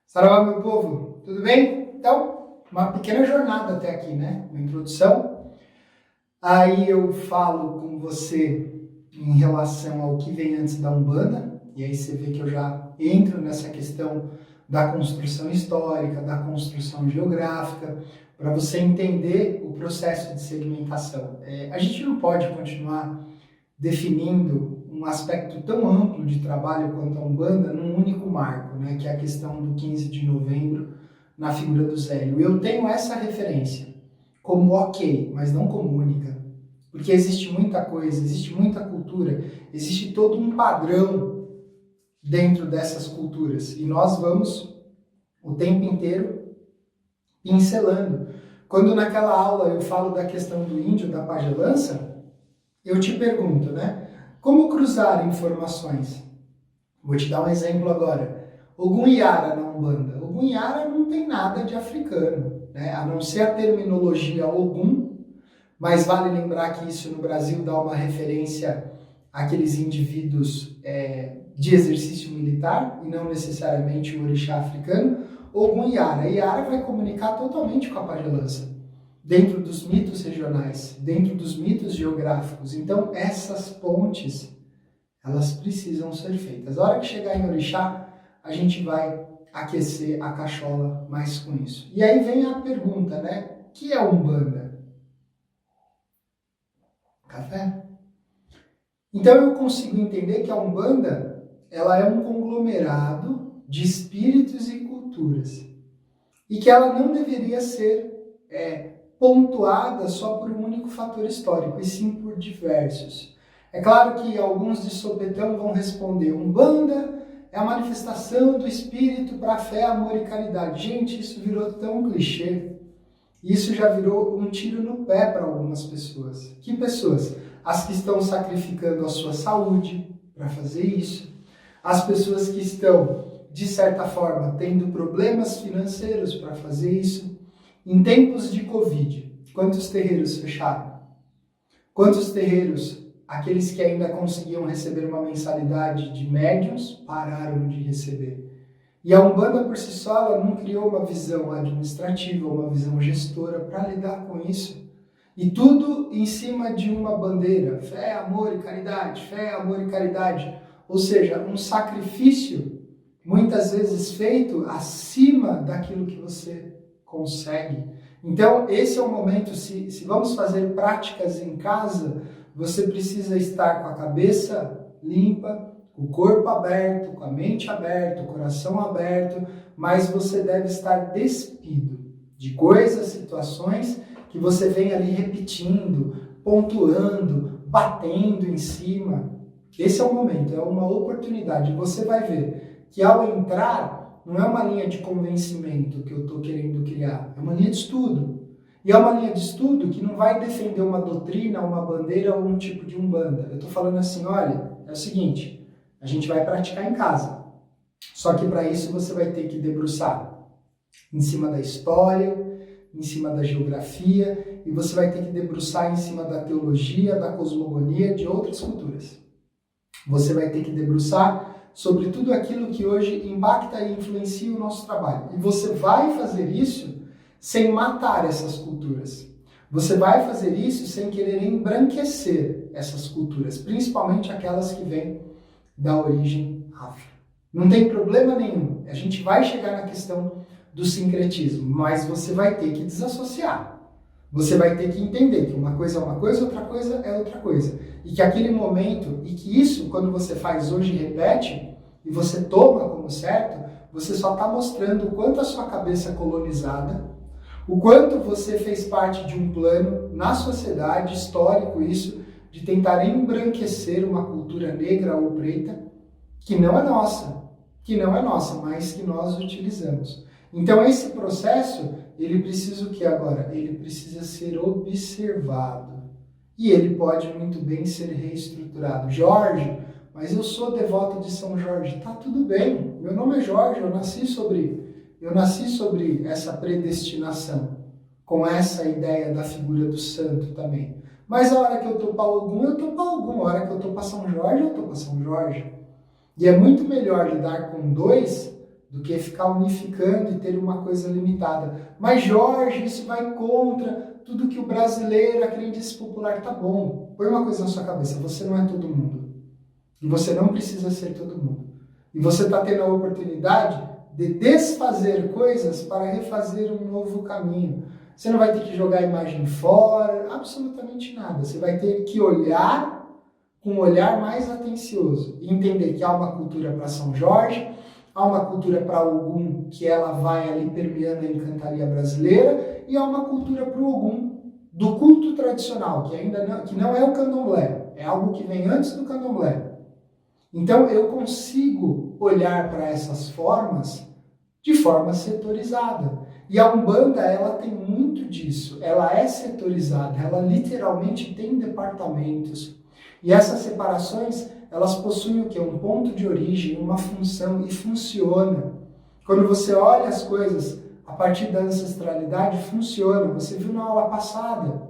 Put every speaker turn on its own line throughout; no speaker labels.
Saravá, meu povo, tudo bem? Então, uma pequena jornada até aqui, né? Uma introdução. Aí eu falo com você em relação ao que vem antes da Umbanda, e aí você vê que eu já entro nessa questão da construção histórica, da construção geográfica, para você entender o processo de segmentação. A gente não pode continuar definindo um aspecto tão amplo de trabalho quanto a Umbanda num único marco, né, que é a questão do 15 de novembro na figura do Zélio. Eu tenho essa referência como ok, mas não como única, porque existe muita coisa, existe muita cultura, existe todo um padrão dentro dessas culturas, e nós vamos o tempo inteiro pincelando. Quando naquela aula eu falo da questão do índio, da pagelança, eu te pergunto, né? Como cruzar informações? Vou te dar um exemplo agora. Ogum Yara na Umbanda. Ogum Yara não tem nada de africano, né? A não ser a terminologia Ogum, mas vale lembrar que isso no Brasil dá uma referência àqueles indivíduos de exercício militar e não necessariamente o orixá africano. Ogum Yara. Yara vai comunicar totalmente com a pagelança, dentro dos mitos regionais, dentro dos mitos geográficos. Então, essas pontes, elas precisam ser feitas. A hora que chegar em orixá, a gente vai aquecer a cachola mais com isso. E aí vem a pergunta, né? O que é Umbanda? Café? Então, eu consigo entender que a Umbanda, ela é um conglomerado de espíritos e culturas. E que ela não deveria ser pontuada só por um único fator histórico, e sim por diversos. É claro que alguns de sopetão vão responder: Umbanda é a manifestação do espírito para a fé, amor e caridade. Gente, isso virou tão clichê. Isso já virou um tiro no pé para algumas pessoas. Que pessoas? As que estão sacrificando a sua saúde para fazer isso. As pessoas que estão, de certa forma, tendo problemas financeiros para fazer isso. Em tempos de Covid, quantos terreiros fecharam? Quantos terreiros, aqueles que ainda conseguiam receber uma mensalidade de médiuns, pararam de receber? E a Umbanda por si só, ela não criou uma visão administrativa, uma visão gestora para lidar com isso. E tudo em cima de uma bandeira: fé, amor e caridade, fé, amor e caridade. Ou seja, um sacrifício, muitas vezes feito acima daquilo que você consegue. Então, esse é o momento, se vamos fazer práticas em casa, você precisa estar com a cabeça limpa, o corpo aberto, com a mente aberta, o coração aberto, mas você deve estar despido de coisas, situações que você vem ali repetindo, pontuando, batendo em cima. Esse é o momento, é uma oportunidade. Você vai ver que ao entrar, não é uma linha de convencimento que eu estou querendo criar, é uma linha de estudo. E é uma linha de estudo que não vai defender uma doutrina, uma bandeira ou um tipo de umbanda. Eu estou falando assim: olha, é o seguinte, a gente vai praticar em casa. Só que para isso você vai ter que debruçar em cima da história, em cima da geografia, e você vai ter que debruçar em cima da teologia, da cosmogonia de outras culturas. Você vai ter que debruçar sobre tudo aquilo que hoje impacta e influencia o nosso trabalho. E você vai fazer isso sem matar essas culturas. Você vai fazer isso sem querer embranquecer essas culturas, principalmente aquelas que vêm da origem afro. Não tem problema nenhum. A gente vai chegar na questão do sincretismo, mas você vai ter que desassociar. Você vai ter que entender que uma coisa é uma coisa, outra coisa é outra coisa. E que aquele momento, e que isso, quando você faz hoje e repete, e você toma como certo, você só está mostrando o quanto a sua cabeça é colonizada, o quanto você fez parte de um plano na sociedade, histórico isso, de tentar embranquecer uma cultura negra ou preta, que não é nossa, mas que nós utilizamos. Então esse processo, ele precisa o que agora? Ele precisa ser observado. E ele pode muito bem ser reestruturado. Jorge, mas eu sou devoto de São Jorge. Tá tudo bem, meu nome é Jorge, eu nasci sobre essa predestinação, com essa ideia da figura do santo também. Mas a hora que eu tô para algum, eu tô para algum. A hora que eu tô para São Jorge, eu tô para São Jorge. E é muito melhor lidar com dois do que ficar unificando e ter uma coisa limitada. Mas Jorge, isso vai contra tudo que o brasileiro, a crendice popular, tá bom. Põe uma coisa na sua cabeça, você não é todo mundo. E você não precisa ser todo mundo. E você está tendo a oportunidade de desfazer coisas para refazer um novo caminho. Você não vai ter que jogar a imagem fora, absolutamente nada. Você vai ter que olhar com um olhar mais atencioso e entender que há uma cultura para São Jorge, há uma cultura para Ogum, que ela vai ali permeando a encantaria brasileira, e há uma cultura para o Ogum do culto tradicional, que não é o candomblé, é algo que vem antes do candomblé. Então eu consigo olhar para essas formas de forma setorizada. E a Umbanda, ela tem muito disso, ela é setorizada, ela literalmente tem departamentos. E essas separações, elas possuem o quê? Um ponto de origem, uma função, e funciona. Quando você olha as coisas a partir da ancestralidade, funciona. Você viu na aula passada,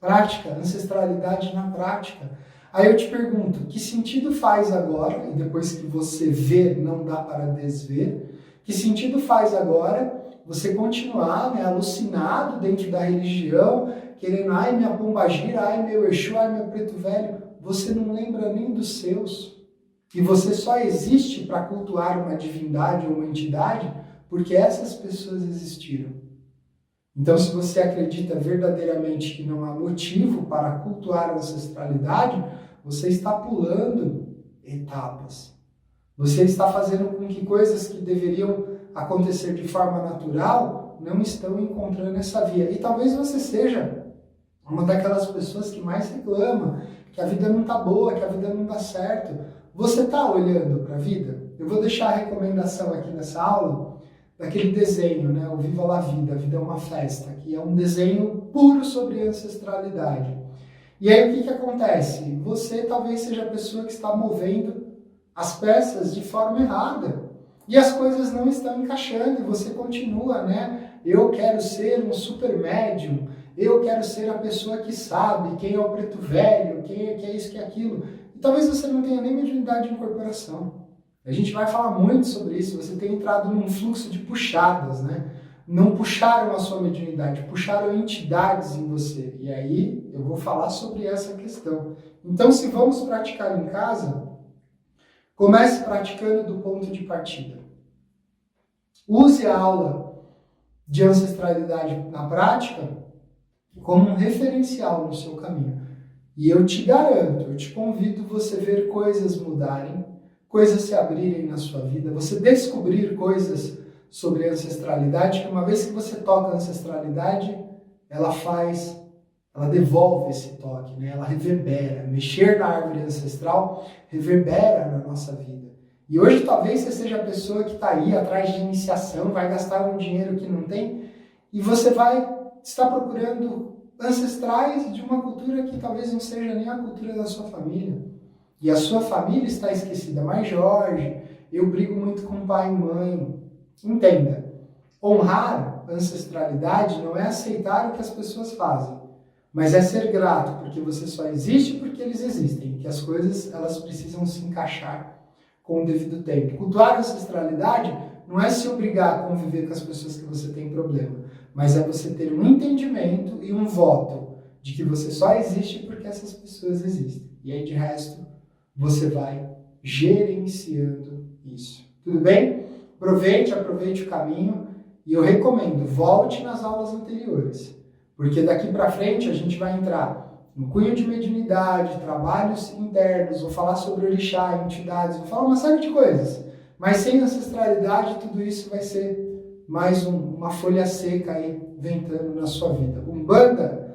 prática, ancestralidade na prática. Aí eu te pergunto, que sentido faz agora, e depois que você vê, não dá para desver, que sentido faz agora você continuar, né, alucinado dentro da religião, querendo, ai minha pombagira, ai meu Exu, ai meu preto velho, você não lembra nem dos seus. E você só existe para cultuar uma divindade ou uma entidade porque essas pessoas existiram. Então, se você acredita verdadeiramente que não há motivo para cultuar a ancestralidade, você está pulando etapas. Você está fazendo com que coisas que deveriam acontecer de forma natural não estão encontrando essa via. E talvez você seja uma daquelas pessoas que mais reclama, que a vida não está boa, que a vida não dá certo. Você está olhando para a vida? Eu vou deixar a recomendação aqui nessa aula daquele desenho, né? O Viva la Vida, a vida é uma festa, que é um desenho puro sobre ancestralidade. E aí o que acontece? Você talvez seja a pessoa que está movendo as peças de forma errada. E as coisas não estão encaixando, e você continua, né? Eu quero ser um super médium, eu quero ser a pessoa que sabe quem é o preto velho, quem é isso, que é aquilo. E talvez você não tenha nem mediunidade de incorporação. A gente vai falar muito sobre isso, você tem entrado num fluxo de puxadas, né? Não puxaram a sua mediunidade, puxaram entidades em você. E aí eu vou falar sobre essa questão. Então, se vamos praticar em casa, comece praticando do ponto de partida. Use a aula de ancestralidade na prática como um referencial no seu caminho. E eu te garanto, eu te convido você ver coisas mudarem, coisas se abrirem na sua vida, você descobrir coisas sobre ancestralidade, que uma vez que você toca a ancestralidade, ela devolve esse toque, né? Ela reverbera. Mexer na árvore ancestral reverbera na nossa vida. E hoje talvez você seja a pessoa que está aí atrás de iniciação, vai gastar um dinheiro que não tem, e você vai estar procurando ancestrais de uma cultura que talvez não seja nem a cultura da sua família. E a sua família está esquecida. Mas Jorge, eu brigo muito com pai e mãe. Entenda, honrar a ancestralidade não é aceitar o que as pessoas fazem, mas é ser grato, porque você só existe porque eles existem, que as coisas elas precisam se encaixar com o devido tempo. Cultuar a ancestralidade não é se obrigar a conviver com as pessoas que você tem problema, mas é você ter um entendimento e um voto de que você só existe porque essas pessoas existem. E aí, de resto, você vai gerenciando isso. Tudo bem? Aproveite o caminho, e eu recomendo, volte nas aulas anteriores, porque daqui para frente a gente vai entrar no cunho de mediunidade, trabalhos internos, vou falar sobre orixá, entidades, vou falar uma série de coisas, mas sem ancestralidade tudo isso vai ser mais uma folha seca aí ventando na sua vida. Umbanda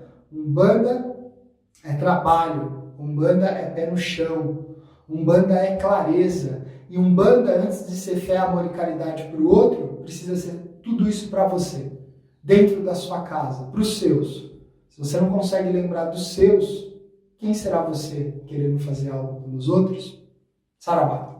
é trabalho, Umbanda é pé no chão, Umbanda é clareza. E Umbanda, antes de ser fé, amor e caridade para o outro, precisa ser tudo isso para você, dentro da sua casa, para os seus. Se você não consegue lembrar dos seus, quem será você querendo fazer algo pelos outros? Saravá.